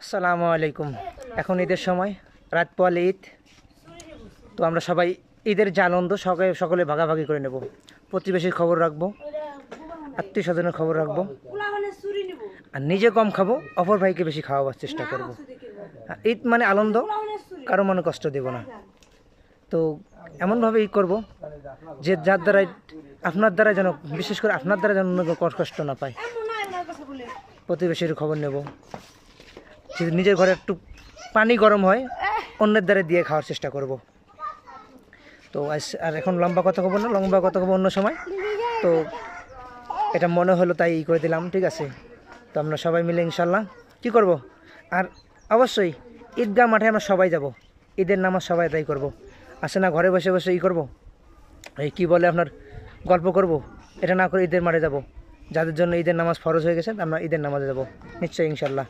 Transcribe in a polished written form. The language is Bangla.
আসসালামু আলাইকুম। এখন ঈদের সময়, রাত পোয়ালে ঈদ। তো আমরা সবাই ঈদের যে আনন্দ সকলে ভাগাভাগি করে নেব। প্রতিবেশীর খবর রাখবো, আত্মীয় স্বজনের খবর রাখবো, আর নিজে কম খাবো, অপর ভাইকে বেশি খাওয়াবার চেষ্টা করব। ঈদ মানে আনন্দ, কারো মনে কষ্ট দেব না। তো এমনভাবে ঈদ করবো যে যার দ্বারাই আপনার দ্বারা যেন, বিশেষ করে আপনার দ্বারা যেন কষ্ট না পায়। প্রতিবেশীর খবর নেব, যদি নিজের ঘরে একটু পানি গরম হয় অন্যের দ্বারা দিয়ে খাওয়ার চেষ্টা করব। তো আর এখন লম্বা কথা কব না, লম্বা কথা কব অন্য সময়। তো এটা মনে হলো তাই করে দিলাম, ঠিক আছে? তো আমরা সবাই মিলে ইনশাল্লাহ কি করব, আর অবশ্যই ঈদগাহ মাঠে আমরা সবাই যাব, ঈদের নামাজ সবাই তাই করব। আসে না ঘরে বসে বসে করব, এই কী বলে আপনার গল্প করব, এটা না করে ঈদের মাঠে যাব। যাদের জন্য ঈদের নামাজ ফরজ হয়ে গেছে আমরা ঈদের নামাজে যাব নিশ্চয়ই ইনশাল্লাহ।